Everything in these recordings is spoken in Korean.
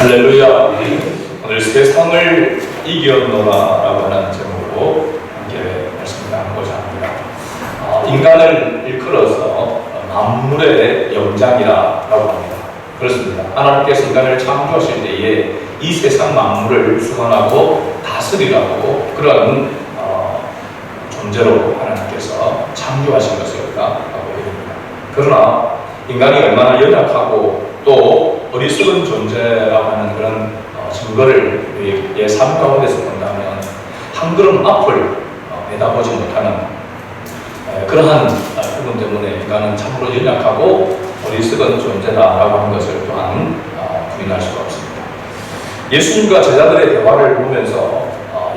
할렐루야. 오늘 세상을 이겼노라라고 하는 제목으로 함께 말씀을 나누고자 합니다. 인간을 일컬어서 만물의 영장이라고 합니다. 그렇습니다. 하나님께서 인간을 창조하실 때에 이 세상 만물을 주관하고 다스리라고 그런 존재로 하나님께서 창조하신 것이었다라고 얘기합니다. 그러나 인간이 얼마나 연약하고 또 어리석은 존재라고 하는 그런 증거를 우리의 삶 가운데서 본다면 한 걸음 앞을 내다보지 못하는 그러한 부분 때문에 인간은 참으로 연약하고 어리석은 존재다라고 하는 것을 또한 부인할 수가 없습니다. 예수님과 제자들의 대화를 보면서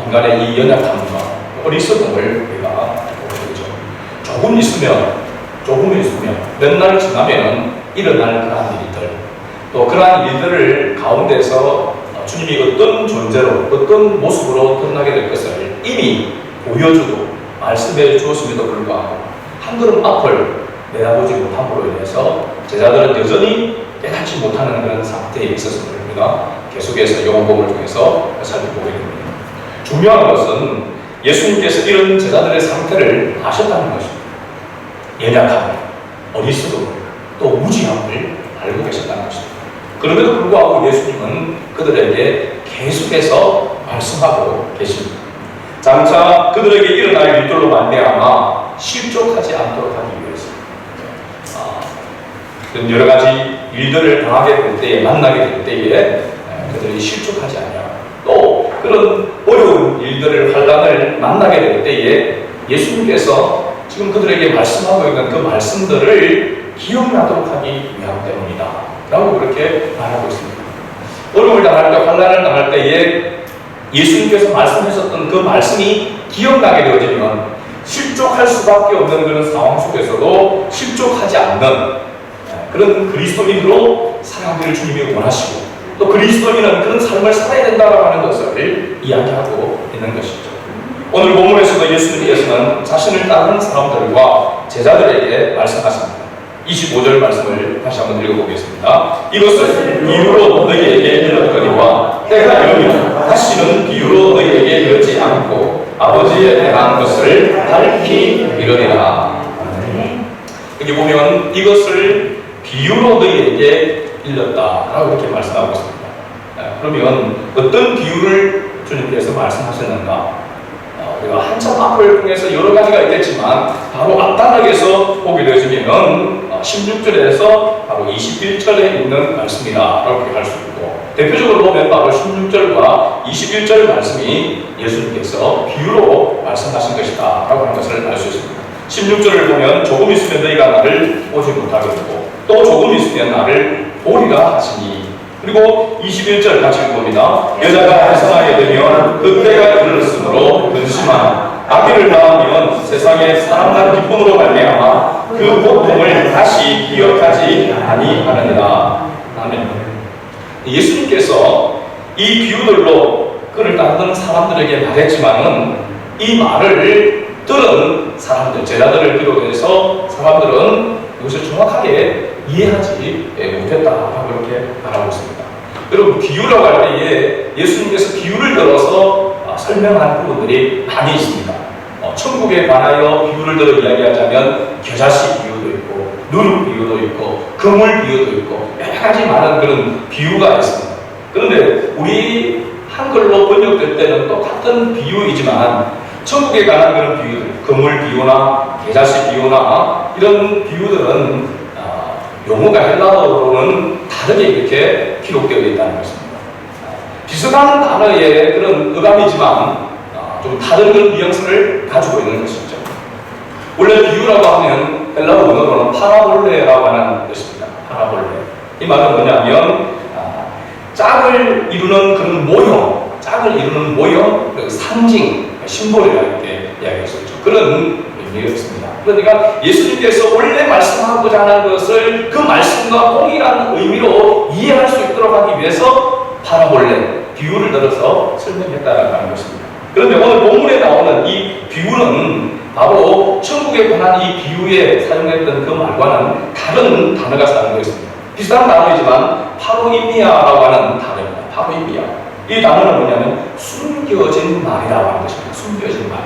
인간의 이 연약함과 어리석음을 우리가 보게 되죠. 조금 있으면 몇 날 지나면 일어날 그러한 일들, 또 그러한 일들을 가운데서 주님이 어떤 존재로 어떤 모습으로 드러나게 될 것을 이미 보여주고 말씀해 주었음에도 불구하고 한 걸음 앞을 내다보지 못함으로 인해서 제자들은 여전히 깨닫지 못하는 그런 상태에 있었음을 우리가 계속해서 요한복음을 통해서 살펴보게 됩니다. 중요한 것은 예수님께서 이런 제자들의 상태를 아셨다는 것입니다. 연약함을, 어리석음을, 또 무지함을 알고 계셨다는 것입니다. 그럼에도 불구하고 예수님은 그들에게 계속해서 말씀하고 계십니다. 장차 그들에게 일어날 일들로 말미암아 실족하지 않도록 하기 위해서 여러 가지 일들을 당하게 될 때에, 만나게 될 때에 그들이 실족하지 않냐, 또 그런 어려운 일들을, 환난을 만나게 될 때에 예수님께서 지금 그들에게 말씀하고 있는 그 말씀들을 기억나도록 하기 위함 때문이다 라고 그렇게 말하고 있습니다. 어려움을 당할 때, 환난을 당할 때에 예수님께서 말씀하셨던 그 말씀이 기억나게 되어지면 실족할 수밖에 없는 그런 상황 속에서도 실족하지 않는 그런 그리스도인으로 살아가기를 주님이 원하시고, 또 그리스도인은 그런 삶을 살아야 된다고 하는 것을 이야기하고 있는 것이죠. 오늘 본문에서도 예수님께서는 자신을 따르는 사람들과 제자들에게 말씀하십니다. 25절 말씀을 다시 한번 읽어보겠습니다. 이것을 비유로 너희에게 이르거니와 때가 이르면 다시는 비유로 너희에게 이르지 않고 아버지에 대한 것을 밝히 이르리라. 여기 보면 이것을 비유로 너희에게 일렀다라고 이렇게 말씀하고 있습니다. 그러면 어떤 비유를 주님께서 말씀하셨는가? 우리가 한참 앞을 통해서 여러 가지가 있겠지만 바로 앞단락에서 보게 되어지면 16절에서 바로 21절에 있는 말씀이라고 할 수 있고, 대표적으로 보면 바로 16절과 21절 말씀이 예수님께서 비유로 말씀하신 것이다 라고 하는 것을 알 수 있습니다. 16절을 보면 조금 있으면 너희가 나를 보지 못하겠고 또 조금 있으면 나를 보리라 하시니, 그리고 21절 같이 읽어봅니다. 여자가 해산하게 되면 그때가 이르렀으므로 근심한 아기를 낳으면 세상에 사랑하는 기쁨으로 말미암아 그 고통을 다시 기억하지 아니하느니라. 아멘. 예수님께서 이 비유들로 그를 따르던 사람들에게 말했지만은 이 말을 들은 사람들, 제자들을 비롯해서 사람들은 이것을 정확하게 이해하지 못했다라고 이렇게 말하고 있습니다. 여러분, 비유라고 할 때에 예수님께서 비유를 들어서 설명한 부분들이 많이 있습니다. 천국에 관하여 비유를 들어 이야기하자면 겨자씨 비유도 있고 누룩 비유도 있고 그물 비유도 있고 여러 가지 많은 그런 비유가 있습니다. 그런데 우리 한글로 번역될 때는 똑같은 비유이지만 천국에 관한 그런 비유들, 그물 비유나 겨자씨 비유나 이런 비유들은 용어가 헬라어로는 다르게 이렇게 기록되어 있다는 것입니다. 비슷한 단어의 그런 어감이지만 좀 다른 그런 뉘앙스를 가지고 있는 것이죠. 원래 비유라고 하면 헬라어 언어로는 파라볼레라고 하는 것입니다. 파라볼레. 이 말은 뭐냐면 짝을 이루는 그런 모형, 그리고 상징, 심볼이라고 이렇게 이야기할 수 있죠. 그런 의미가 있습니다. 그러니까 예수님께서 원래 말씀하고자 하는 것을 그 말씀과 동일한 의미로 이해할 수 있도록 하기 위해서 파라볼레, 비유를 들어서 설명했다라고 하는 것입니다. 그런데 오늘 본문에 나오는 이 비유는 바로 천국에 관한 이 비유에 사용했던 그 말과는 다른 단어가 사용되어 있습니다. 비슷한 단어이지만 파로이미아라고 하는 단어입니다. 하루입이야. 이 단어는 뭐냐면 숨겨진 말이라고 하는 것입니다. 숨겨진 말,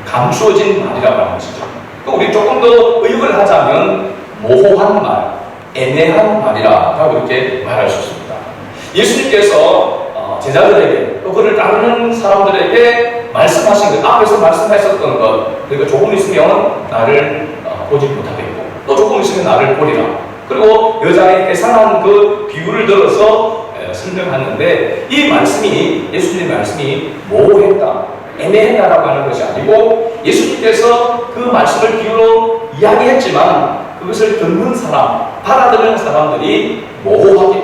감추어진 말이라고 하는 것이죠. 우리 조금 더 의역을 하자면 모호한 말, 애매한 말이라고 이렇게 말할 수 있습니다. 예수님께서 제자들에게 또 그를 따르는 사람들에게 말씀하신 것, 앞에서 말씀하셨던 것, 그러니까 조금 있으면 나를 보지 못하겠고 또 조금 있으면 나를 보리라. 그리고 여자의 해산한 그 비유를 들어서 설명하는데, 이 말씀이, 예수님의 말씀이 모호했다, 애매했다라고 하는 것이 아니고, 예수님께서 그 말씀을 비유로 이야기했지만 그것을 듣는 사람, 받아들이는 사람들이 모호하게,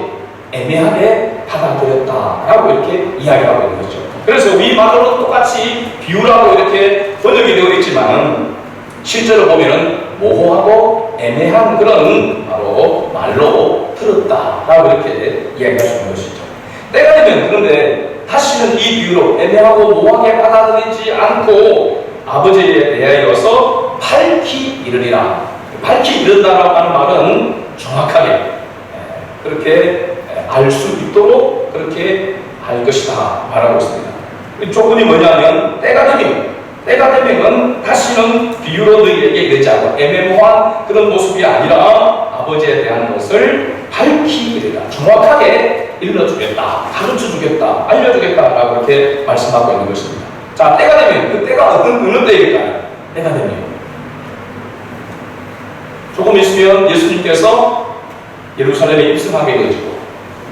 애매하게 받아들였다라고 이렇게 이야기하고 있는 거죠. 그래서 이 말로 똑같이 비유라고 이렇게 번역이 되어 있지만 실제로 보면은 모호하고 애매한 그런 바로 말로 들었다라고 이렇게 이야기할 수 있는 것이죠. 때가 되면, 그런데 다시는 이 비유로 애매하고 모호하게 받아들이지 않고 아버지에 대하여서 밝히 이르리라. 밝히 이른다라고 하는 말은 정확하게 그렇게 알 수 있도록 그렇게 할 것이다 말하고 있습니다. 조건이 뭐냐면 때가 되면 다시는 비유로 너희에게 이르지 않고 애매모호한 그런 모습이 아니라 아버지에 대한 것을 밝히 이르라, 정확하게 일러주겠다, 가르쳐주겠다, 알려주겠다라고 이렇게 말씀하고 있는 것입니다. 자, 때가 되면, 그 때가 어느 때일까요? 때가 되면 조금 있으면 예수님께서 예루살렘에 입성하게 되어지고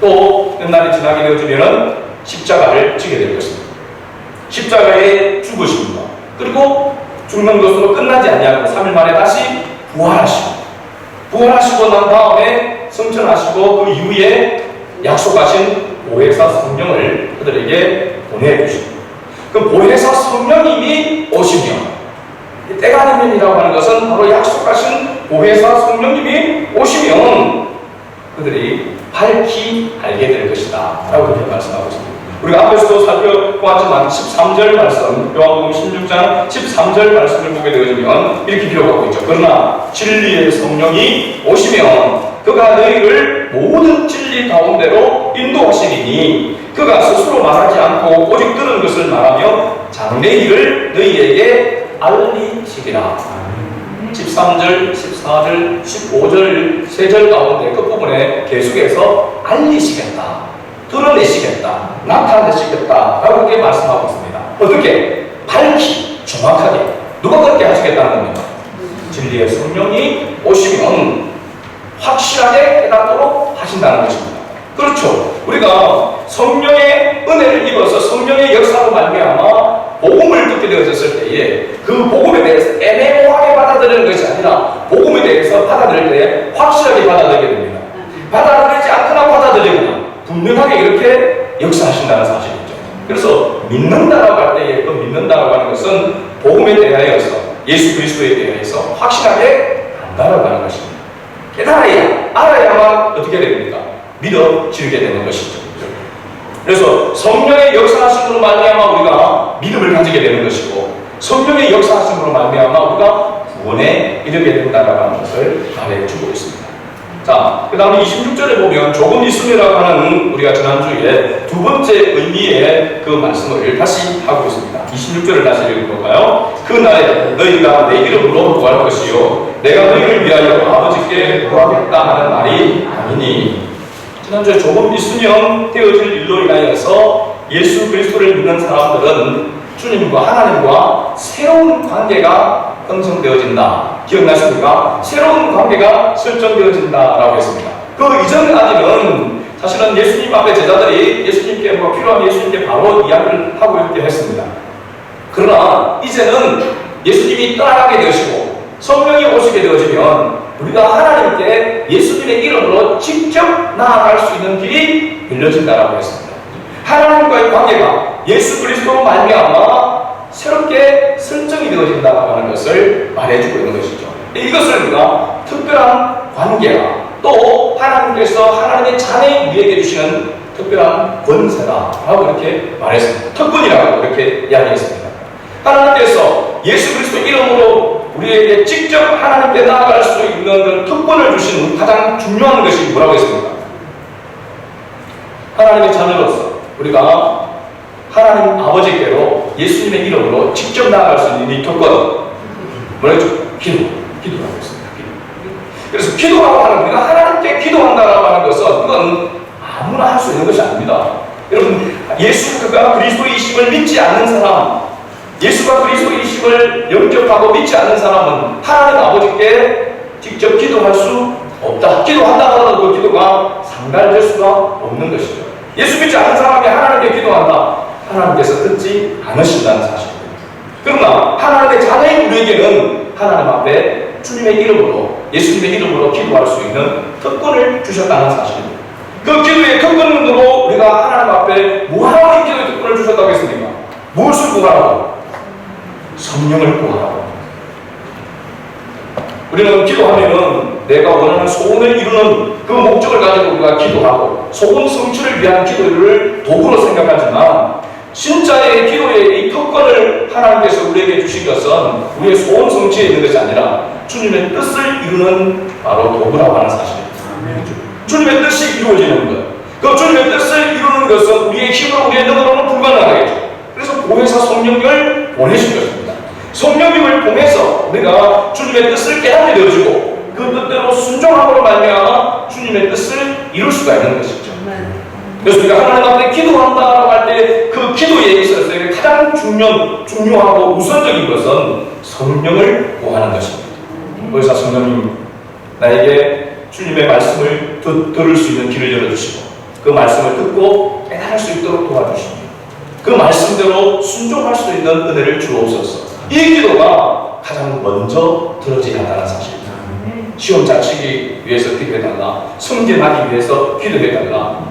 또 끝날이 지나게 되어지면 십자가를 지게 될 것입니다. 십자가에 죽으십니다. 그리고 죽는 것으로 끝나지 아니하고 3일 만에 다시 부활하시고 난 다음에 승천하시고 그 이후에 약속하신 보혜사 성령을 그들에게 보내주십니다. 그 보혜사 성령님이 오시면, 때가 되면이라고 하는 것은 바로 약속하신 보혜사 성령님이 오시면 그들이 밝히 알게 될 것이다 라고 이렇게 말씀하고 있습니다. 우리가 앞에서도 살펴보았지만 13절 말씀, 요한복음 16장 13절 말씀을 보게 되어지면 이렇게 기록하고 있죠. 그러나 진리의 성령이 오시면 그가 너희를 모든 진리 가운데로 인도하시리니 그가 스스로 말하지 않고 오직 들은 것을 말하며 장래 일을 너희에게 알리시리라. 13절, 14절, 15절, 3절 가운데 끝부분에 계속해서 알리시겠다, 드러내시겠다, 나타내시겠다 라고 이렇게 말씀하고 있습니다. 어떻게? 밝히, 정확하게. 누가 그렇게 하시겠다는 겁니다. 진리의 성령이 오시면 확실하게 깨닫도록 하신다는 것입니다. 그렇죠. 우리가 성령의 은혜를 입어서 성령의 역사로 말미암아 복음을 듣게 되어졌을 때에 그 복음에 대해서 애매모호하게 받아들이는 것이 아니라 복음에 대해서 받아들일 때 확실하게 받아들이게 됩니다. 받아들이지 않거나 받아들이거나 분명하게 이렇게 역사하신다는 사실이죠. 그래서 믿는다라고 할 때에 그 믿는다라고 하는 것은 복음에 대하여서, 예수 그리스도에 대해서 확실하게 안다라고 하는 것입니다. 깨달아야, 알아야만 어떻게 됩니까? 믿어지게 되는 것이죠. 그래서 성령의 역사하심으로 말미암아 우리가 믿음을 가지게 되는 것이고, 성령의 역사하심으로 말미암아 우리가 구원에 이르게 된다라고 하는 것을 말해주고 있습니다. 자, 그 다음에 26절에 보면 조금 있으면이라고 하는, 우리가 지난주에 두 번째 의미의 그 말씀을 다시 하고 있습니다. 26절을 다시 읽어볼까요? 그 날에 너희가 내 이름으로 구할 것이요 내가 너희를 위하여 아버지께 구하겠다 하는 말이 아니니. 지난주에 조금 있으면 되어질 일로 인하여서 예수 그리스도를 믿는 사람들은 주님과 하나님과 새로운 관계가 형성되어진다. 기억나십니까? 새로운 관계가 설정되어진다라고 했습니다. 그 이전까지는 사실은 예수님 앞에 제자들이 예수님께 뭐 필요한 예수님께 바로 이야기를 하고 이렇게 했습니다. 그러나 이제는 예수님이 떠나가게 되시고 성령이 오시게 되어지면 우리가 하나님께 예수님의 이름으로 직접 나아갈 수 있는 길이 열려진다라고 했습니다. 하나님과의 관계가 예수 그리스도로 말미암아 새롭게 설정이 되어진다고 하는 것을 말해주고 있는 것이죠. 이것을 우리가 특별한 관계라, 또 하나님께서 하나님의 자녀 우리에게 주시는 특별한 권세라라고 이렇게 말했습니다. 특권이라고 이렇게 이야기했습니다. 하나님께서 예수 그리스도 이름으로 우리에게 직접 하나님께 나아갈 수 있는 그 특권을 주시는 가장 중요한 것이 뭐라고 했습니까? 하나님의 자녀로서 우리가 하나님 아버지께로 예수님의 이름으로 직접 나아갈 수 있는 이 특권, 뭐였죠? 기도하고 있습니다. 그래서 기도하고 하는, 우리가 하나님께 기도한다라고 하는 것은 그건 아무나 할 수 있는 것이 아닙니다. 여러분, 예수가 그리스도이심을 믿지 않는 사람, 예수가 그리스도이심을 영접하고 믿지 않는 사람은 하나님 아버지께 직접 기도할 수 없다. 기도한다 하더라도 그 기도가 상달될 수가 없는 것이죠. 예수 믿지 않는 사람이 하나님께 기도한다. 하나님께서 듣지 않으신다는 사실입니다. 그러나 하나님의 자녀인 우리에게는 하나님 앞에 주님의 이름으로, 예수님의 이름으로 기도할 수 있는 특권을 주셨다는 사실입니다. 그 기도의 특권으로 우리가 하나님 앞에 뭐하러 이 기도의 특권을 주셨다고 했습니까? 무엇을 구하라고? 성령을 구하라고. 우리는 기도하면은 내가 원하는 소원을 이루는 그 목적을 가지고 우리가 기도하고 소원 성취를 위한 기도를 도구로 생각하지만 진짜의 기도의 이 특권을 하나님께서 우리에게 주신 것은 우리의 소원 성취에 있는 것이 아니라 주님의 뜻을 이루는 바로 도구라고 하는 사실입니다. 주님의 뜻이 이루어지는 것. 그 주님의 뜻을 이루는 것은 우리의 힘으로, 우리의 능력으로는 불가능하겠죠. 그래서 보혜사 성령님을 보내신 것입니다. 성령님을 통해서 우리가 주님의 뜻을 깨닫게 되어지고 그 뜻대로 순종함으로 말미암아 주님의 뜻을 이룰 수가 있는 것이죠. 그래서 우리가 하나님 앞에 기도한다라고 할 때 그 기도에 있어서 가장 중요하고 우선적인 것은 성령을 구하는 것입니다. 보혜사 성령님, 나에게 주님의 말씀을 들을 수 있는 길을 열어주시고 그 말씀을 듣고 깨달을 수 있도록 도와주시고 그 말씀대로 순종할 수 있는 은혜를 주옵소서. 이 기도가 가장 먼저 들어져야 한다는 사실입니다. 시험 잘 치기 위해서 기도해달라, 성전하기 위해서 기도해달라,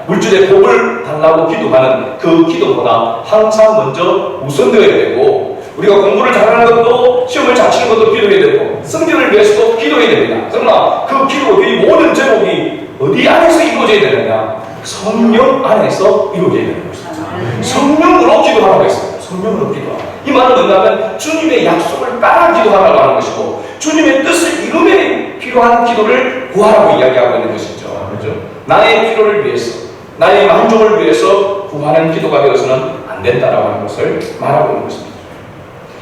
물질의 복을 달라고 기도하는 그 기도보다 항상 먼저 우선되어야 되고, 우리가 공부를 잘하는 것도, 시험을 잘 치는 것도 기도해야 되고, 성전을 위해서도 기도해야 됩니다. 그러나 그 기도의 모든 제목이 어디 안에서 이루어져야 되느냐? 성령 안에서 이루어져야 되는 것입니다. 성령으로 기도하라고 했습니다. 성령으로 기도하라. 이 말은 뭐냐면 주님의 약속을 따라 기도하라고 하는 것이고, 주님의 뜻을 이루며 필요한 기도를 구하라고 이야기하고 있는 것이죠. 그렇죠? 나의 필요를 위해서, 나의 만족을 위해서 구하는 기도가 되어서는 안 된다라고 하는 것을 말하고 있는 것입니다.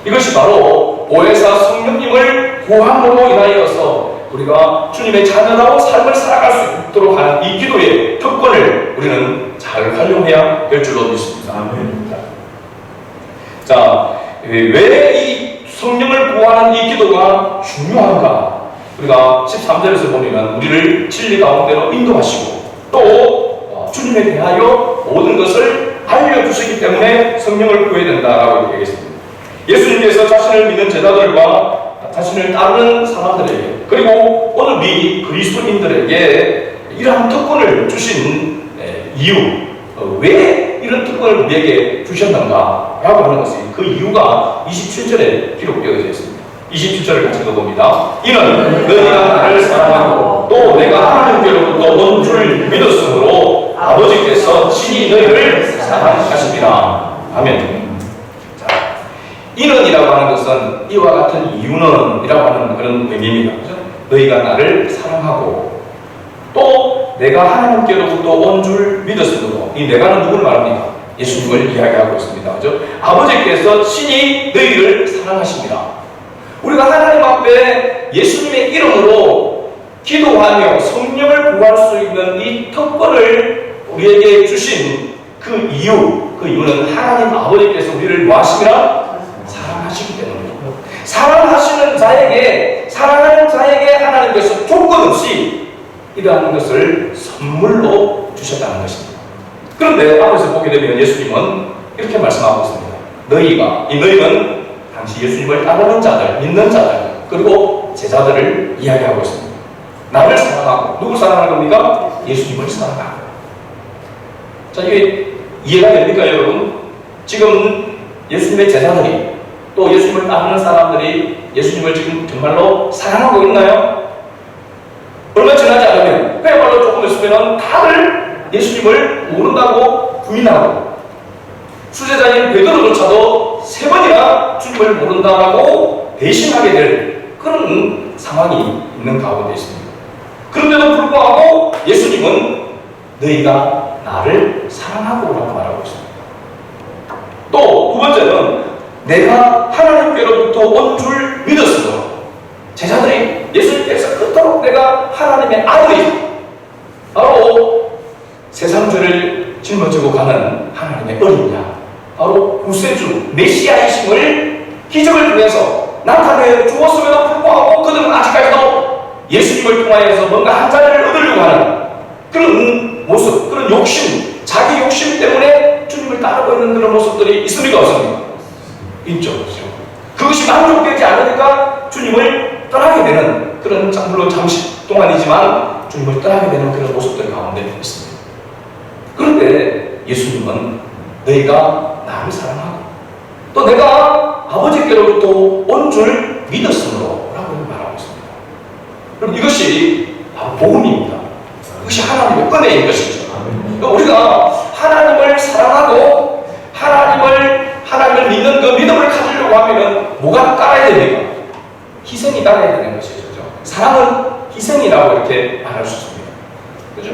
이것이 바로 보혜사 성령님을 구함으로 인하여서 우리가 주님의 자녀다운 삶을 살아갈 수 있도록 하는 이 기도의 특권을 우리는 잘 활용해야 될 줄로 믿습니다. 자, 왜 이 성령을 구하는 이 기도가 중요한가? 우리가 13절에서 보면 우리를 진리 가운데로 인도하시고 또 주님에 대하여 모든 것을 알려주시기 때문에 성령을 구해야 된다라고 얘기했습니다. 예수님께서 자신을 믿는 제자들과 자신을 따르는 사람들에게, 그리고 오늘 우리 그리스도인들에게 이러한 특권을 주신 이유, 왜 이런 특권을 우리에게 주셨는가 라고 하는 것이, 그 이유가 27절에 기록되어 있습니다. 27절을 같이 읽어봅니다. 이는 너희가 나를 사랑하고 또 내가 하나님께로부터 온 줄 믿었으므로 아버지께서 친히 너희를 사랑하십니다. 아멘. 자, 이는이라고 하는 것은 이와 같은 이유는 이라고 하는 그런 의미입니다. 너희가 나를 사랑하고 또 내가 하나님께로부터 온 줄 믿었으므로, 이 내가는 누구를 말합니까? 예수님을 이야기하고 있습니다. 그죠? 아버지께서 친히 너희를 사랑하십니다. 우리가 하나님 앞에 예수님의 이름으로 기도하며 성령을 구할 수 있는 이 특권을 우리에게 주신 그 이유는 하나님 아버지께서 우리를 뭐하십니까? 사랑하시기 때문입니다. 사랑하시는 자에게, 사랑하는 자에게 하나님께서 조건 없이 이러한 것을 선물로 주셨다는 것입니다. 그런데 앞에서 보게 되면 예수님은 이렇게 말씀하고 있습니다. 너희가, 이 너희는 당시 예수님을 따르는 자들, 믿는 자들, 그리고 제자들을 이야기하고 있습니다. 나를 사랑하고, 누굴 사랑하는 겁니까? 예수님을 사랑하고. 자, 이게 이해가 됩니까, 여러분? 지금 예수님의 제자들이, 또 예수님을 따르는 사람들이 예수님을 지금 정말로 사랑하고 있나요? 얼마 지나지 않으면, 그야말로 조금 있으면 다들 예수님을 모른다고 부인하고, 수제자인 베드로조차도 3번이나 주님을 모른다고 배신하게 될 그런 상황이 있는 가운데 있습니다. 그런데도 불구하고 예수님은 너희가 나를 사랑하고 라고 말하고 있습니다. 또 두 번째는 내가 하나님께로부터 온 줄 믿었으므로 제자들이 예수님께서 그토록 내가 하나님의 아들이 바로 세상 죄를 짊어지고 가는 하나님의 어린 양, 바로 구세주 메시아이심을 기적을 통해서 나타내 주었음에도 불구하고 그들은 아직까지도 예수님을 통하여서 뭔가 한 자리를 얻으려고 하는 그런 모습, 그런 욕심, 자기 욕심 때문에 주님을 따르고 있는 그런 모습들이 있습니까? 없습니까? 있죠. 그것이 만족되지 않으니까 주님을 떠나게 되는 그런, 물론 잠시 동안이지만 주님을 떠나게 되는 그런 모습들 가운데 있습니다. 그런데 예수님은 너희가 나를 사랑하고 또 내가 아버지께로부터 온 줄 믿었으므로 라고 말하고 있습니다. 그럼 이것이 바로 복음입니다. 그것이 하나님의 은혜인 것이죠. 그러니까 우리가 하나님을 사랑하고 하나님을 믿는 그 믿음을 가지려고 하면은 뭐가 따라야 됩니까? 희생이 따라야 되는 것이죠. 사랑은 희생이라고 이렇게 말할 수 있습니다. 그죠?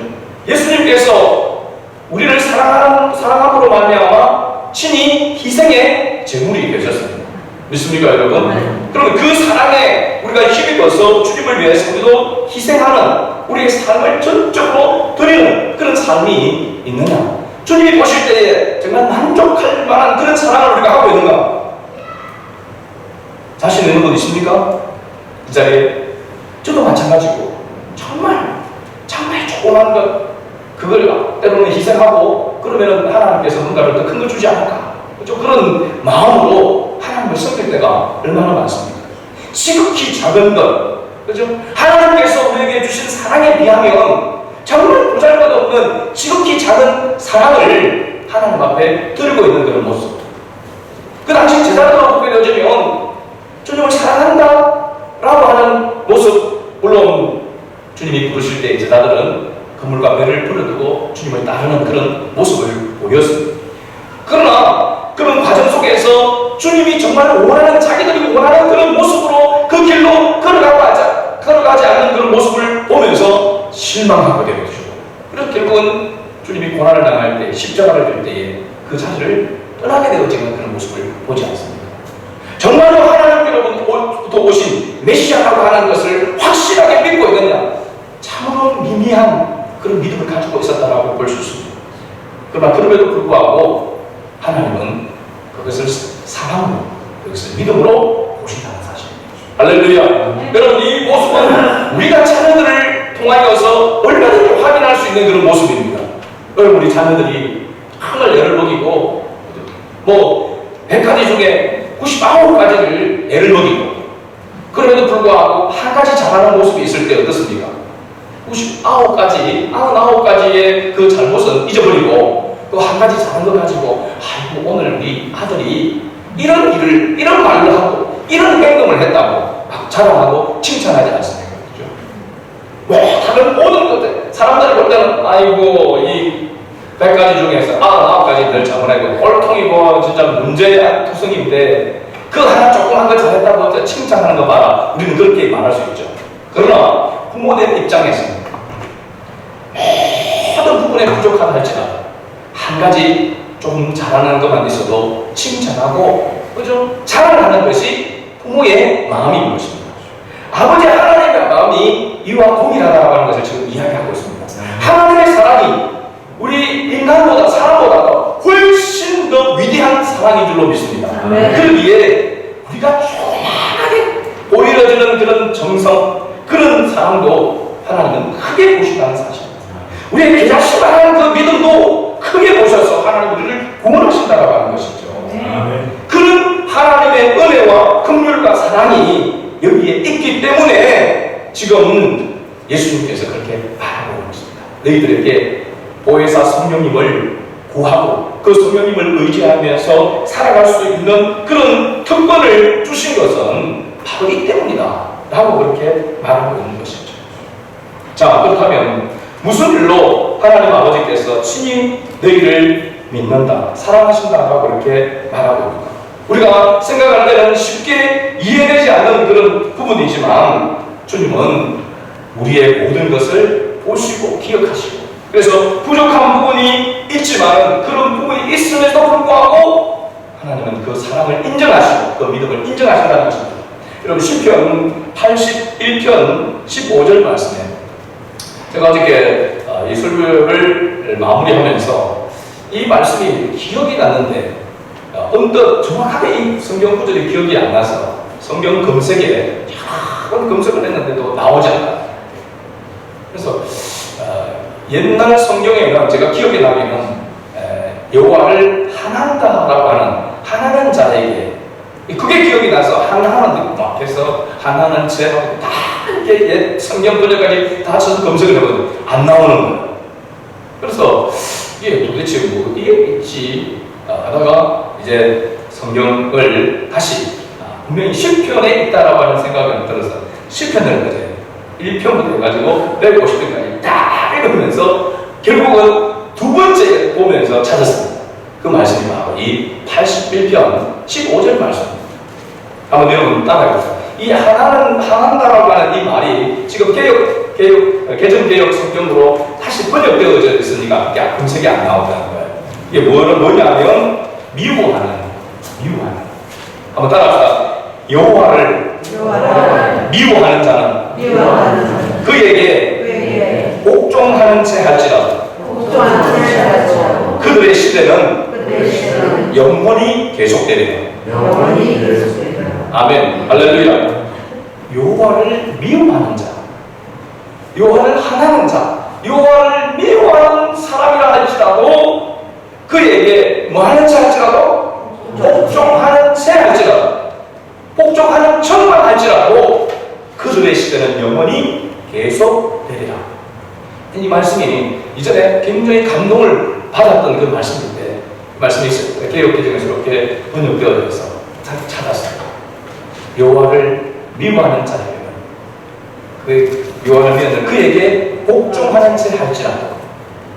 예수님께서 우리를 사랑함으로 말미암아 친히 희생의 제물이 되셨습니다. 믿습니까, 여러분? 그러면 그 사랑에 우리가 힘입어서 주님을 위해서 우리도 희생하는 우리의 삶을 전적으로 드리는 그런 삶이 있느냐? 주님이 보실 때에 정말 만족할 만한 그런 사랑을 우리가 하고 있는가? 자신 있는 분 있습니까? 이 자리에 저도 마찬가지고 정말 조그만 것 그걸 때로는 희생하고 그러면 하나님께서 뭔가를 더 큰 걸 주지 않을까? 그렇죠? 그런 마음으로 하나님을 섬길 때가 얼마나 많습니까? 지극히 작은 것, 그렇죠? 하나님께서 우리에게 주신 사랑에 비하면 정말 보잘것없는 지극히 작은 사랑을 하나님 앞에 들고 있는 그런 모습. 그 당시 제자들로 보게 되어지면 주님을 사랑한다 라고 하는 모습, 물론 주님이 부르실 때 제자들은 그물과 배를 부려두고 주님을 따르는 그런 모습을 보였습니다. 그러나 그런 과정 속에서 주님이 정말 원하는, 자기들이 원하는 그런 모습으로 그 길로 걸어가지 않는 그런 모습을 보면서 실망하게 되죠. 그래서 결국은 주님이 고난을 당할 때, 십자가를 질 때에 그 자리를 떠나게 되어지는 그런 모습을 보지 않습니다. 정말로 하나님께로부터 오신 메시아라고 하는 것을 확실하게 믿고 있느냐? 참으로 미미한 그런 믿음을 가지고 있었다라고 볼 수 있습니다. 그러나 그럼에도 불구하고 하나님은 그것을 사랑으로, 그것을 믿음으로 보신다는 사실입니다. 할렐루야. 여러분, 이 모습은 우리가 자녀들을 통하여서 얼마든지 확인할 수 있는 그런 모습입니다. 여러분, 우리 자녀들이 정말 애를 먹이고 100가지 중에 99가지를 애를 먹이고 그럼에도 불구하고 한 가지 잘하는 모습이 있을 때 어떻습니까? 99가지의 그 잘못은 잊어버리고 또 한 가지 잘한 거 가지고 아이고 오늘 우리 아들이 이런 말을 하고 이런 행동을 했다고 막 자랑하고 칭찬하지 않습니까? 그렇죠? 다른 모든 것들 사람들이 볼 때는 아이고 이 100가지 중에서 99가지 늘 잘못하고 꼴통이고 진짜 문제투성인데 그 하나 조그만 거 잘했다고 칭찬하는 거 봐라. 우리는 그렇게 말할 수 있죠. 그러나 부모님 입장에서는 모든 부분에 부족하다 할지라도 한 가지 좀 잘하는 것만 있어도 칭찬하고 그죠? 자랑하는 것이 부모의 마음인 것입니다. 아버지 하나님의 마음이 이와 동일하다고 하는 것을 지금 이야기하고 있습니다. 하나님의 사랑이 우리 인간보다 사람보다 훨씬 더 위대한 사랑인 줄로 믿습니다. 그러기에 우리가 조그만하게 보여지는 그런 정성, 그런 사랑도 하나님은 크게 보신다는 사실입니다. 우리의 개자식만한 그 믿음도 크게 보셔서 하나님 우리를 구원하신다고 하는 것이죠. 그런 하나님의 은혜와 긍휼과 사랑이 여기에 있기 때문에 지금 예수님께서 그렇게 말하고 있습니다. 너희들에게 보혜사 성령님을 구하고 그 성령님을 의지하면서 살아갈 수 있는 그런 특권을 주신 것은 바로 이 때문이다 라고 그렇게 말하고 있는 것이죠. 자, 그렇다면 무슨 일로 하나님 아버지께서 친히 너희를 믿는다, 사랑하신다라고 그렇게 말하고 있는가? 우리가 생각할 때는 쉽게 이해되지 않는 그런 부분이지만 주님은 우리의 모든 것을 보시고 기억하시고 그래서 부족한 부분이 있지만 그런 부분이 있음에도 불구하고 하나님은 그 사랑을 인정하시고 그 믿음을 인정하신다는 것입니다. 여러분 시편 81편 15절 말씀에 제가 어저께 이 설교를 마무리하면서 이 말씀이 기억이 났는데 언뜻 정확하게 이 성경 구절이 기억이 안 나서 성경 검색에 여러 번 검색을 했는데도 나오지 않아요. 그래서 옛날 성경에는 제가 기억에 나기는 여호와를 하나다라고 하는 하나는 자에게 그게 기억이 나서 하나는 앞에서 하나는 죄하고 다 이렇게 옛 성경 번역까지 다 쳐서 검색을 해보면 안 나오는 거예요. 그래서 이게 도대체 뭐 이게 있지 하다가 이제 성경을 다시 분명히 시편에 있다라고 하는 생각을 들어서 시편을 이제 1편부터 해가지고 150편까지 다 읽으면서 결국은 두 번째 보면서 찾았습니다. 그 말씀이 바로 이 81편 15절 말씀입니다. 한번 여러분 따라해보세요. 이 하나다라고 하는 이 말이 지금 개정개혁 성경으로 다시 번역되어져 있으니까 검색이 안 나온다는 거예요. 이게 뭐냐면 미워하는. 한번 따라합시다. 여호와를 미워하는 자는 그에게 복종하는 채 할지라도 그들의 시대는 영원히 계속되리라. 아멘. 할렐루야. 여호와를 미워하는 자, 여호와를 하나는 자, 여호와를 미워하는 사람이라 할지라도 그에게 뭐 하는 채 할지라도 복종하는 채 할지라도 복종하는 척만 할지라도 그들의 시대는 영원히 계속되리라. 이 말씀이 이전에 굉장히 감동을 받았던 그 말씀인데 말씀이 있어요. 개역개정에서 이렇게 번역되어 있어서 찾았어요. 여호와를 미워하는 자에게는 그 여호와를 미워하는 그에게 복종하는 채 할지라도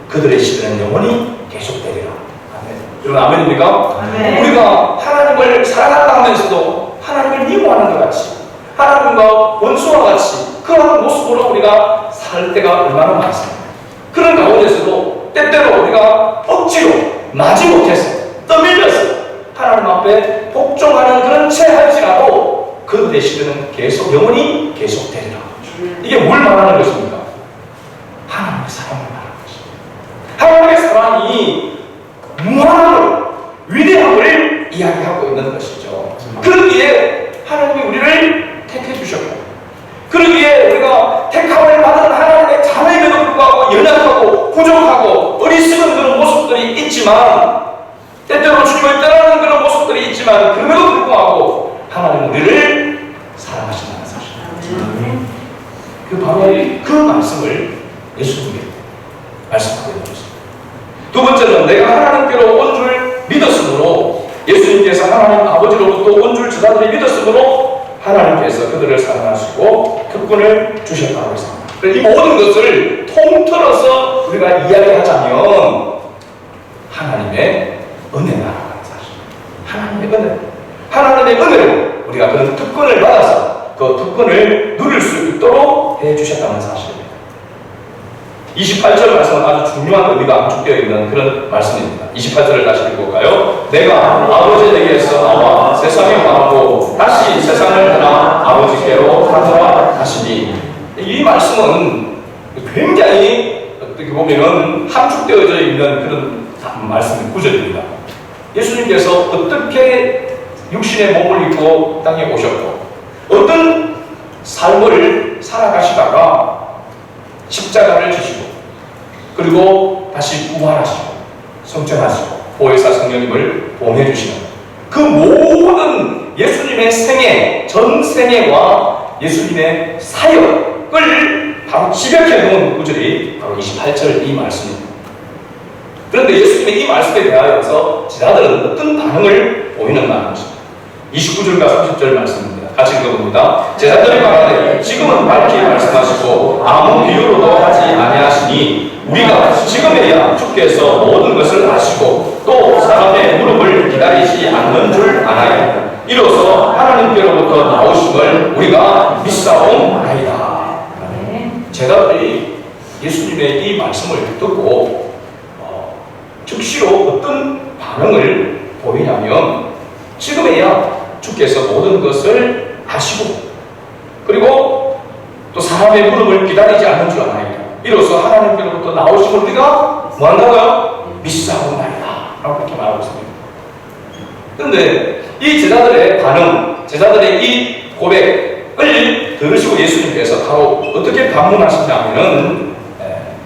그들의 시대는 영원히 계속되리라. 아멘. 여러분 아멘입니까? 아멘. 우리가 하나님을 사랑한다 하면서도 하나님을 미워하는 것 같이 하나님과 원수와 같이 그런 모습으로 우리가 살 때가 얼마나 많습니다. 그런 가운데서도 때때로 우리가 억지로 마지못해서 떠밀려서 하나님 앞에 복종하는 그런 채 할지라도 그들의 시대는 계속 영원히 계속되리라. 이게 뭘 말하는 것입니까? 하나님의 사랑을 말하는 것입니다. 하나님의 사랑이 무한함을 위대함을 이야기하고 있는 것이죠. 그러기에 하나님이 우리를 택해 주셨고 그러기에 우리가 택함을 받은 하나님의 자녀임에도 불구하고 연약하고 부족하고 어리석은 그런 모습들이 있지만 때때로 주님을 떠나는 그런 모습들이 있지만 그럼에도 불구하고 하나님은 우리를 사랑하신다는 사실. 그 바로 그 말씀을 예수님께 말씀하고 있는 것입니다. 두 번째는 내가 하나님께로 온 줄 믿었으므로 예수님께서 하나님 아버지로부터 온 줄 제자들이 믿었으므로 하나님께서 그들을 사랑하시고 특권을 주셨다고 했습니다. 이 모든 것을 통틀어서 우리가 이야기하자면 하나님의 은혜라는 사실. 하나님의 은혜로 우리가 그런 특권을 받아서 그 특권을 누릴 수 있도록 해주셨다는 사실입니다. 28절 말씀은 아주 중요한 의미가 함축되어 있는 그런 말씀입니다. 28절을 다시 읽어볼까요? 내가 아버지에게서 나와 세상에 왔고 다시 세상을 떠나 아버지께로 돌아가시니 이 말씀은 굉장히 어떻게 보면 함축되어져 있는 그런 말씀 구절입니다. 예수님께서 어떻게 육신의 몸을 입고 땅에 오셨고 어떤 삶을 살아가시다가 십자가를 지시고 그리고 다시 부활하시고 성천하시고 보혜사 성령님을 보내주시는 그 모든 예수님의 생애, 전 생애와 예수님의 사역을 바로 집약해 놓은 구절이 바로 28절 이 말씀입니다. 그런데 예수님의 이 말씀에 대하여서 제자들은 어떤 반응을 보이는가 하는 것입니다. 29절과 30절 말씀입니다. 같이 읽어봅니다. 제자들이 말하되 지금은 밝히 말씀하시고 아무 비유로도 하지 아니하시니 우리가 지금에야 주께서 모든 것을 아시고 또 사람의 무릎을 기다리지 않는 줄 아나요. 이로써 하나님께로부터 나오심을 우리가 믿사옵나이다. 제자들이 예수님의 이 말씀을 듣고 그리고 어떤 반응을 보이냐면 지금에야 주께서 모든 것을 아시고 그리고 또 사람의 물음을 기다리지 않는 줄 아나이다. 이로써 하나님께로부터 나오신 우리가 뭐한다고요? 믿사옵나이다 라고 그렇게 말하고 있습니다. 그런데 이 제자들의 반응, 제자들의 이 고백을 들으시고 예수님께서 바로 어떻게 반문하시냐면은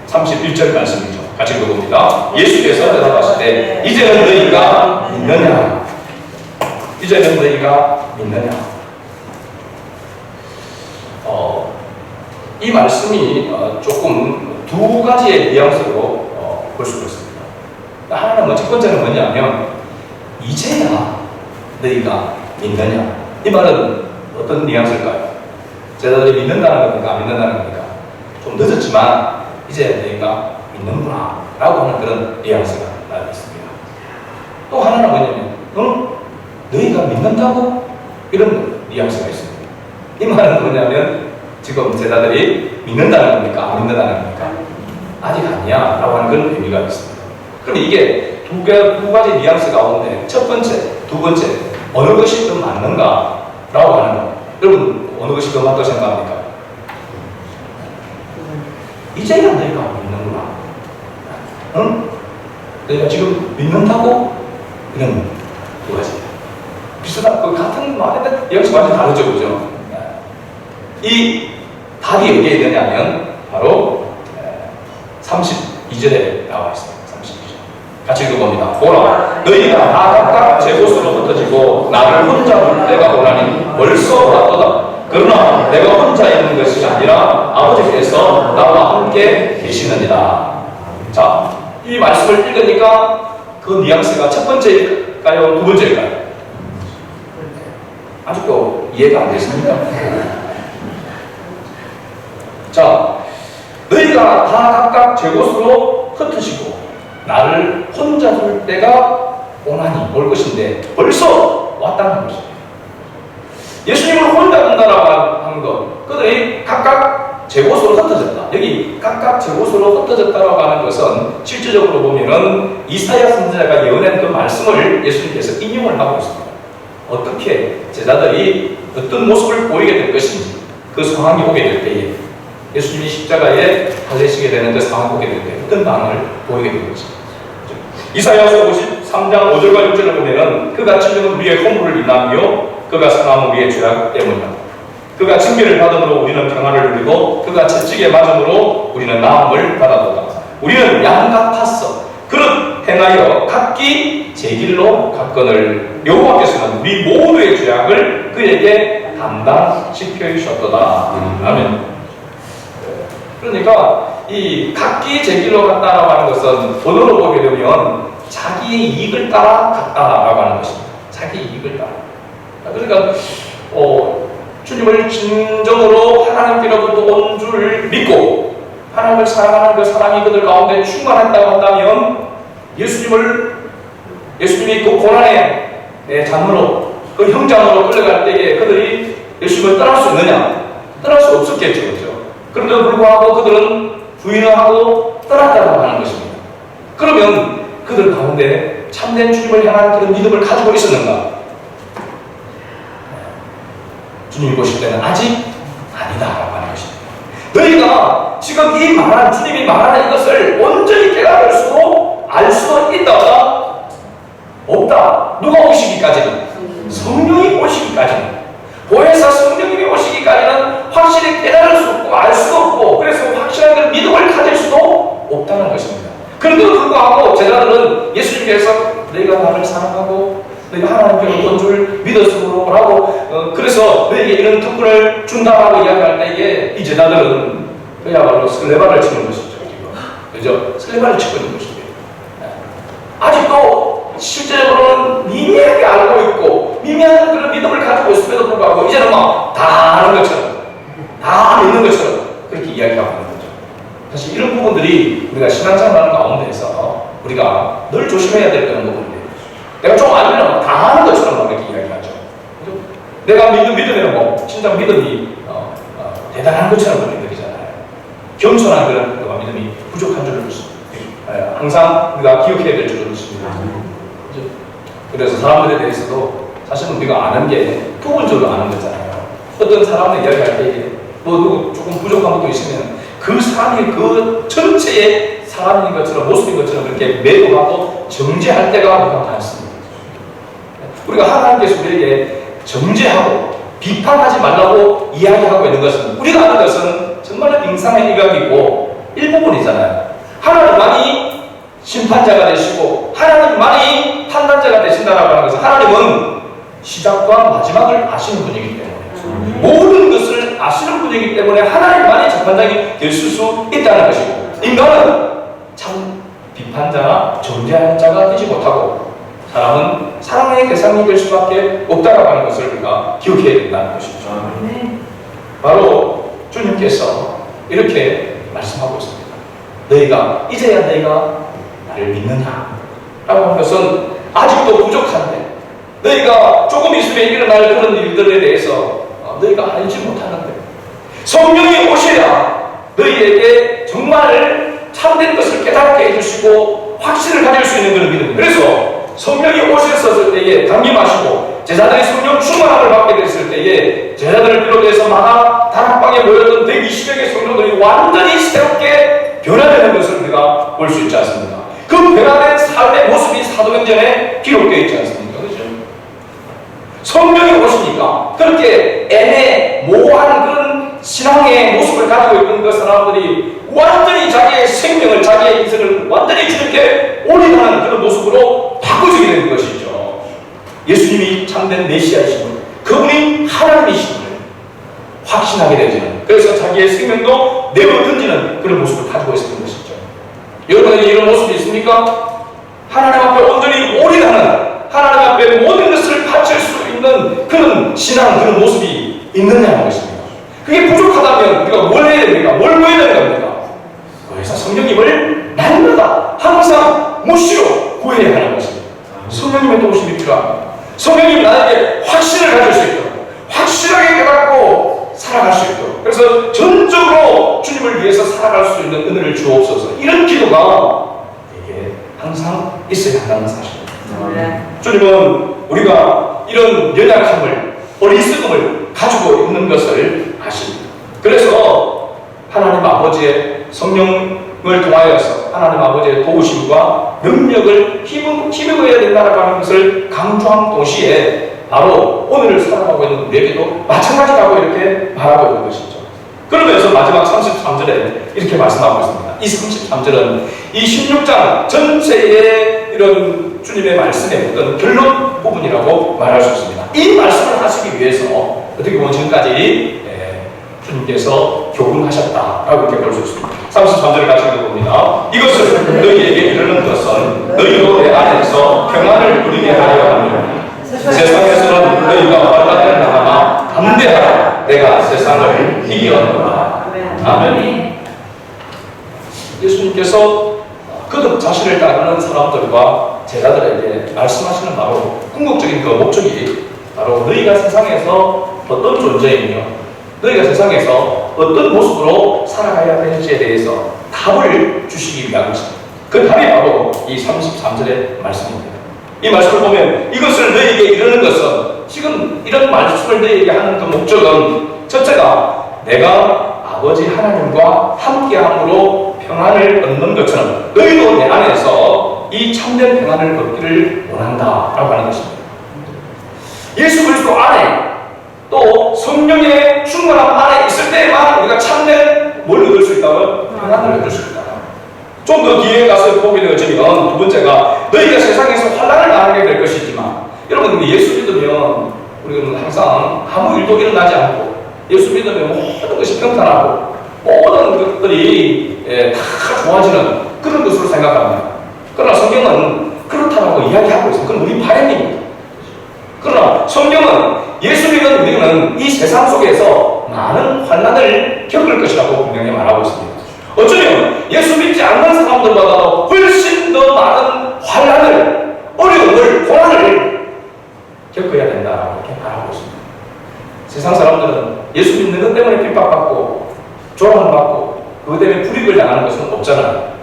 31절 말씀이죠. 같이 읽어봅니다. 예수께서 대답하시되 이제는 너희가 믿느냐? 이제는 너희가 믿느냐? 이 말씀이 조금 두 가지의 뉘앙스로 볼 수가 있습니다. 하나는 첫 번째는 뭐냐면 이제야 너희가 믿느냐? 이 말은 어떤 뉘앙스일까요? 제자들이 믿는다는 겁니까? 안 믿는다는 겁니까? 좀 늦었지만 이제 너희가 믿는구나 라고 하는 그런 뉘앙스가 나와 있습니다. 또 하나는 뭐냐면 너희가 믿는다고? 이런 뉘앙스가 있습니다. 이 말은 뭐냐면 지금 제자들이 믿는다는 겁니까? 안 믿는다는 겁니까? 아직 아니야 라고 하는 그런 의미가 있습니다. 그럼 이게 두 가지 뉘앙스 가운데 첫 번째, 두 번째 어느 것이 더 맞는가 라고 하는 거. 여러분 어느 것이 더 맞다고 생각합니까? 이제야 너희가 믿는구나. 응? 너희가 지금 믿는다고? 이런 두 가지. 비슷한, 같은 말인데 뉘앙스 완전 다르죠, 그죠? 이 답이 어디에 있느냐면 바로 32절에 나와 있습니다. 32절. 같이 읽어봅니다. 보라, 너희가 다 각각 제 곳으로 흩어지고 나를 혼자 둘 때가 오나니 벌써 왔도다. 그러나 내가 혼자 있는 것이 아니라 아버지께서 나와 함께 계시느니라. 자, 이 말씀을 읽으니까 그 뉘앙스가 첫 번째일까요? 두 번째일까요? 아직도 이해가 안 되십니까? 자, 너희가 다 각각 제 곳으로 흩으시고 나를 혼자 둘 때가 오나니 올 것인데 벌써 왔다는 것입니다. 예수님을 혼자 둔다라고 하는 것, 그들이 각각 제 곳으로 흩어졌다. 여기 각각 제 곳으로 흩어졌다라고 하는 것은 실질적으로 보면은 이사야 선지자가 예언한 그 말씀을 예수님께서 인용을 하고 있습니다. 어떻게 제자들이 어떤 모습을 보이게 될 것인지 그 상황이 오게 될 때에 예수님이 십자가에 달리시게 되는 그 상황이 오게 될 때 어떤 반응을 보이게 될 것입니다. 이사야서 53장 5절과 6절을 보면은 그가 찔림은 우리의 허물을 인하며 그가 상함은 우리의 죄악 때문이다. 그가 징계를 받음으로 우리는 평안을 누리고 그가 채찍에 맞음으로 우리는 나음을 받았도다. 우리는 양 같았어. 그릇 행하여 각기 제 길로 갔거늘 여호와께서는 우리 모두의 죄악을 그에게 담당시켜 주셨도다. 아멘. 그러니까 이 각기 제 길로 갔다라고 하는 것은 본어로 보게 되면 자기의 이익을 따라 갔다라고 하는 것입니다. 자기 이익을 따라. 그러니까 주님을 진정으로 하나님께로부터 온 줄 믿고 하나님을 사랑하는 그 사랑이 그들 가운데 충만했다고 한다면 예수님이 그 고난의 장으로 그 형장으로 끌려갈 때에 그들이 예수님을 떠날 수 있느냐? 떠날 수 없었겠죠. 그렇죠? 그런데도 불구하고 그들은 부인을 하고 떠났다고 하는 것입니다. 그러면 그들 가운데 참된 주님을 향한 그런 믿음을 가지고 있었는가? 주님이 보실 때는 아직 아니다라고 하는 것입니다. 너희가 지금 이 말한 주님이 말하는 이것을 온전히 깨달을 수도 알 수도 있다가 없다. 누가 오시기까지는? 성령이 오시기까지는. 보혜사 성령님이 오시기까지는 확실히 깨달을 수 없고 알 수도 없고 그래서 확실한 그런 믿음을 가질 수도 없다는 것입니다. 그런데도 불구하고 제자들은 예수님께서 너희가 나를 사랑하고 너희가 하나님께로 온 줄 믿었으므로라고 그래서 너희에게 이런 특권을 준다라고 이야기할 때에 이 제자들은 그야말로 설레발을 치는 것이죠. 그죠? 설레발을 치고 있는 것입니다. 아직도 실제적으로는 미미하게 알고 있고 미미한 그런 믿음을 가지고 있음에도 불구하고 이제는 막 다 아는 것처럼 다 믿는 것처럼 그렇게 이야기하고 있는 거죠. 사실 이런 부분들이 우리가 신앙생활하는 가운데에서 우리가 늘 조심해야 될 그런 부분입니다. 내가 좀 알면 다 아는 것처럼 그렇게 이야기하죠. 내가 믿는 믿음에는 뭐 진짜 믿음이 대단한 것처럼 그렇게 느끼잖아요. 겸손한 그런 믿음이 부족한 줄을 항상 우리가 기억해야 될 줄을 믿습니다. 그죠? 그래서 사람들에 대해서도 사실은 우리가 아는 게 부분적으로 아는 거잖아요. 어떤 사람을 이야기할 때 뭐 누구 조금 부족한 것도 있으면 그 사람이 그 전체의 사람인 것처럼 모습인 것처럼 그렇게 매도하고 정죄할 때가 우리가 많습니다. 우리가 하나님께서 우리에게 정죄하고 비판하지 말라고 이야기하고 있는 것은 우리가 아는 것은 정말로 빙상의 일각이고 일부분이잖아요. 하나님만이 심판자가 되시고 하나님만이 판단자가 되신다라고 하는 것은 하나님은 시작과 마지막을 아시는 분이기 때문에 모든 것을 아시는 분이기 때문에 하나님만이 재판장이 되실 수 있다는 것이고 인간은 참 비판자나 정죄하는 자가 되지 못하고 사람은 사랑의 대상이 될 수밖에 없다라고 하는 것을 우리가 기억해야 된다는 것이죠. 바로 주님께서 이렇게 말씀하고 있습니다. 너희가 이제야 너희가 나를 믿느냐 라고 하는 것은 아직도 부족한데 너희가 조금 있으면 일어날 그런 일들에 대해서 너희가 알지 못하는데 성령이 오셔야 너희에게 정말 참된 것을 깨닫게 해주시고 확신을 가질 수 있는 그런 믿음. 그래서 성령이 오셨을 때에 강림하시고 제자들이 성령 충만함을 받게 됐을 때에 제자들을 비롯해서 마가 다락방에 모였던 120여 개의 성도들이 완전히 새롭게 변화되는 것을 우리가 볼 수 있지 않습니까? 그 변화된 삶의 모습이 사도행전에 기록되어 있지 않습니까? 그렇죠? 성령이 오시니까 그렇게 애매모호한 그런 신앙의 모습을 가지고 있는 그 사람들이 완전히 자기의 생명을, 자기의 인생을 완전히 주님께 올인하는 그런 모습으로 바꿔지게 되는 것이죠. 예수님이 참된 메시아이심을, 그분이 하나님이심을 확신하게 되지는, 그래서 자기의 생명도 내어 던지는 그런 모습을 가지고 있는 것이죠. 여러분에게 이런 모습이 있습니까? 하나님 앞에 온전히 올인하는, 하나님 앞에 모든 것을 바칠 수 있는 그런 신앙, 그런 모습이 있느냐는 것입니다. 그게 부족하다면 우리가 뭘 해야 됩니까? 뭘 보여야 되는 겁니까? 그래서 성령님을 날마다 항상 무시로 구해야 하는 것입니다. 성령님의 도우심이 필요합니다. 성령님 나에게 확신을 가질 수 있도록, 확실하게 깨닫고 살아갈 수 있도록, 그래서 전적으로 주님을 위해서 살아갈 수 있는 은혜를 주옵소서. 이런 기도가 이게 항상 있어야 한다는 사실입니다. 주님은 우리가 이런 연약함을, 어리석음을 가지고 있는 것을 아십니다. 그래서 하나님 아버지의 성령을 통하여서 하나님 아버지의 도우심과 능력을 힘입어야 된다고 하는 것을 강조한 동시에 바로 오늘을 살아가고 있는 우리에게도 마찬가지라고 이렇게 말하고 있는 것이죠. 그러면서 마지막 33절에 이렇게 말씀하고 있습니다. 이 33절은 이 16장 전체의 이런 주님의 말씀의 어떤 결론 부분이라고 말할 수 있습니다. 이 말씀을 하시기 위해서 어떻게 보면 지금까지 주님께서 교훈하셨다라고 이렇게 볼 수 있습니다. 33절을 같이 읽어봅니다. 이것을 너희에게 이르는 것은 너희로 내 안에서 평안을 누리게 하려 하며 세상에서는 너희가 환난을 당하나 담대하라. 내가 세상을 이겼노라. 아멘. 예수님께서 거듭 자신을 따르는 사람들과 제자들에게 말씀하시는 바로 궁극적인 그 목적이 바로 너희가 세상에서 어떤 존재이며 너희가 세상에서 어떤 모습으로 살아가야 되는지에 대해서 답을 주시기 위한 것입니다. 그 답이 바로 이 33절의 말씀입니다. 이 말씀을 보면 이것을 너희에게 이르는 것은, 지금 이런 말씀을 너희에게 하는 그 목적은 첫째가 내가 아버지 하나님과 함께함으로 평안을 얻는 것처럼 너희도 내 안에서 이 참된 평안을 얻기를 원한다라고 하는 것입니다. 예수 그리스도 안에 또 성령의 충만함 안에 있을 때만 우리가 참된 뭘 얻을 수 있다면 평안을 얻을 수 있다. 좀 더 뒤에 가서 보게 되어지면 두 번째가 너희가 세상에서 환난을 당하게 될 것이지만, 여러분 예수 믿으면 우리는 항상 아무 일도 일어나지 않고 예수 믿으면 모든 것이 평탄하고 모든 것들이 다 좋아지는 그런 것으로 생각합니다. 그러나 성경은 그렇다고 이야기하고 있어요. 그건 우리 바램입니다. 그러나 성경은 예수 믿는 우리는 이 세상 속에서 많은 환난을 겪을 것이라고 분명히 말하고 있습니다. 어쩌면 예수 믿지 않는 사람들보다도 훨씬 더 많은 환난을, 어려움을, 고난을 겪어야 된다고 이렇게 말하고 있습니다. 세상 사람들은 예수 믿는 것 때문에 핍박받고 조롱받고 그것 때문에 불이익을 당하는 것은 없잖아요.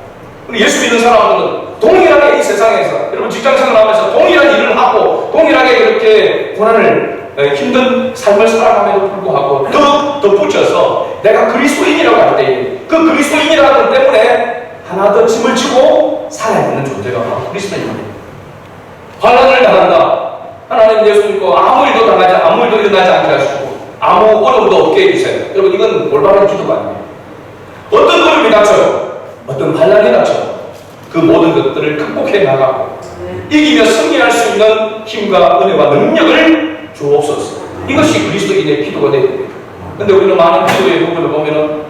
근데 예수 믿는 사람들은 동일하게 이 세상에서 여러분 직장생활 하면서 동일한 일을 하고 동일하게 그렇게 고난을 힘든 삶을 살아감에도 불구하고 더 덧붙여서 내가 그리스도인이라고 할 때 그 그리스도인이라는 것 때문에 하나 더 짐을 지고 살아야 되는 존재가 바로 그리스도인입니다. 환난을 당한다. 하나님 예수 믿고 아무 일도 일어나지 않게 하시고 아무 어려움도 없게 해주세요. 여러분 이건 올바른 기도가 아니에요. 어떤 어려움이 닥쳐요. 어떤 환난이 닥쳐요. 그 모든 것들을 극복해 나가고 이기며 승리할 수 있는 힘과 은혜와 능력을 주옵소서. 이것이 그리스도인의 기도가 되어야 됩니다. 근데 우리는 많은 기도의 부분을 보면은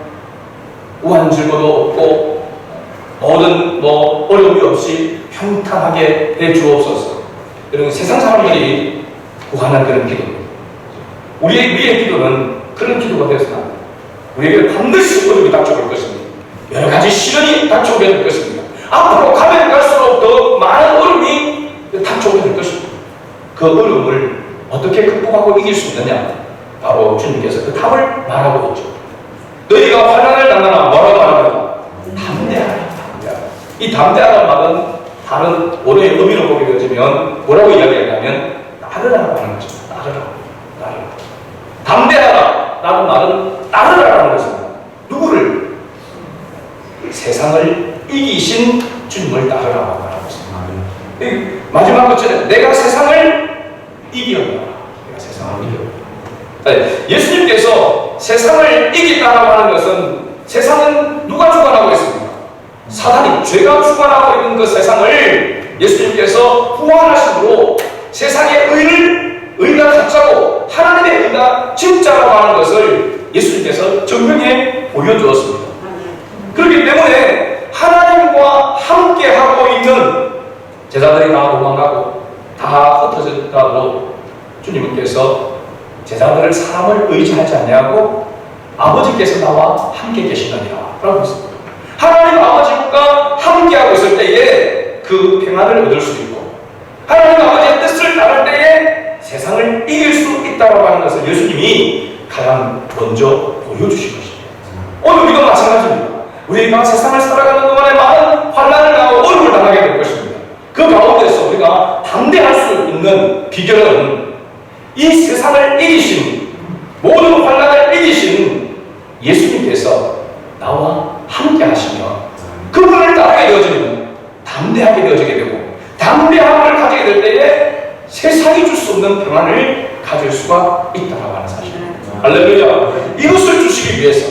우한 질고도 없고 모든 어려움이 없이 평탄하게 해 주옵소서. 여러분 세상 사람들이 구하는 그런 기도입니다. 우리의 기도는 그런 기도가 되어서는 안 돼요. 우리에게 반드시 어려움이 닥쳐올 것입니다. 여러 가지 시련이 닥쳐오게 될 것입니다. 앞으로 가면 갈수록 더 많은 어려움이 닥쳐오게 될 것입니다. 그 어려움을 어떻게 극복하고 이길 수 있느냐? 바로 주님께서 그 답을 말하고 있죠. 너희가 환난을 당하나 뭐라고 말하느냐? 담대하라. 이 담대하라는 말은 다른 원어의 의미로 보게 되어지면 뭐라고 이야기하냐면 따르라고 하는 거죠. 따르라. 담대하라 라는 말은 따르라라는 것입니다. 누구를? 세상을 이기신 주님을 따르라고 말하는 것입니다. 마지막 것처럼 내가 세상을 이겼다. 내가 세상을 이겼다. 예수님께서 세상을 이겼다라고 하는 것은 세상은 누가 주관하고 있습니까? 사단이, 죄가 주관하고 있는 그 세상을 예수님께서 부활하심으로 세상의 의가 가짜고 하나님의 의가 진짜라고 하는 것을 예수님께서 증명해 보여주었습니다. 그렇기 때문에 하나님과 함께하고 있는 제자들이 다 도망가고 다 흩어졌다고 주님께서 제자들을 사람을 의지하지 아니하고 아버지께서 나와 함께 계시느니라 라고 했습니다. 하나님 아버지가 함께하고 있을 때에 그 평안을 얻을 수 있고 하나님 아버지의 뜻을 따를 때에 세상을 이길 수 있다고 하는 것을 예수님이 가장 먼저 보여주신 것입니다. 오늘 우리가 마찬가지입니다. 우리가 세상을 살아가는 동안에 많은 환난을 당하고 어려움을 당하게 될 것입니다. 그 가운데서 우리가 담대할 수 있는 비결은 이 세상을 이기신 모든 환난을 이기신 예수님께서 나와 함께 하시며 그분을 따르게 되어지면 담대하게 되어지게 되고 담대함을 가지게 될 때에 세상이 줄 수 없는 평안을 가질 수가 있다고 하는 사실입니다. 할렐루야. 이것을 주시기 위해서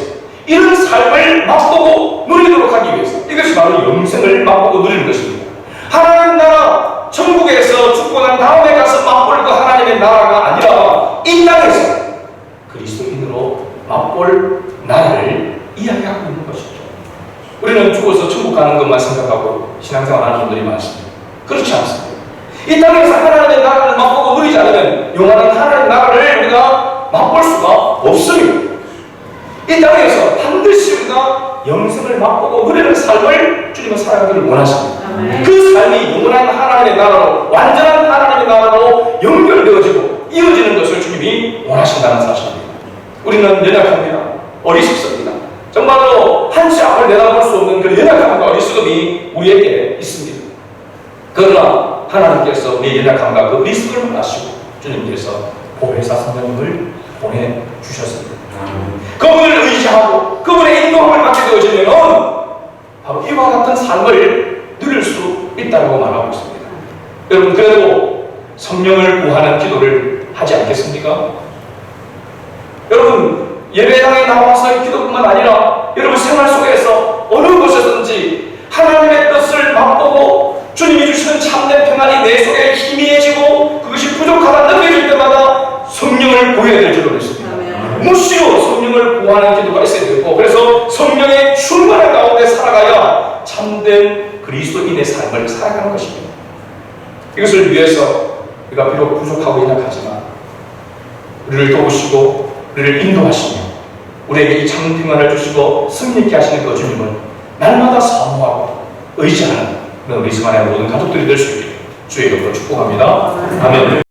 이런 삶을 맛보고 누리도록 하기 위해서 이것이 바로 영생을 맛보고 누리는 것입니다. 하나님 나라 천국에서 죽고 난 다음에 가서 맛볼 그 하나님의 나라가 아니라 이 땅에서 그리스도인으로 맛볼 나라를 이야기하고 있는 것이죠. 우리는 죽어서 천국 가는 것만 생각하고 신앙생활 하는 분들이 많습니다. 그렇지 않습니다. 이 땅에서 하나님의 나라를 맛보고 누리지 않으면 영원한 하나님의 나라를 우리가 맛볼 수가 없습니다. 이 땅에서 반드시 우리가 영생을 맛보고 누리는 삶을 주님은 살아가기를 원하십니다. 그 삶이 영원한 하나님의 나라로 완전한 하나님의 나라로 연결되어지고 이어지는 것을 주님이 원하신다는 사실입니다. 우리는 연약합니다. 어리석습니다. 정말로 한치 앞을 내다볼 수 없는 그 연약함과 어리석음이 우리에게 있습니다. 그러나 하나님께서 우리의 연약함과 그 어리석음을 아시고 주님께서 보혜사 성령님을 보내주셨습니다. 그분을 의지하고 그분의 인도함을 받게 되어지면 바로 이와 같은 삶을 누릴 수 있다고 말하고 있습니다. 여러분 그래도 성령을 구하는 기도를 하지 않겠습니까? 여러분 예배당에 나와서의 기도뿐만 아니라 여러분 생활 속에서 어느 곳에서든지 하나님의 뜻을 맛보고 주님이 주시는 참된 평안이 내 속에 희미해지고 그것이 부족하다 느껴질 때마다 성령을 구해야 될 줄로 믿습니다. 무시로 성령을 구하는 기도가 있어야 되고 그래서 성령의 충만한 가운데 살아가야 참된 그리스도인의 삶을 살아가는 것입니다. 이것을 위해서 우리가 비록 부족하고 연약하지만 우리를 도우시고 우리를 인도하시며 우리에게 이 참 평안을 주시고 승리있게 하시는 그 주님을 날마다 사모하고 의지하는 우리 성안의 모든 가족들이 될 수 있게 주의 이름으로 축복합니다. 아멘.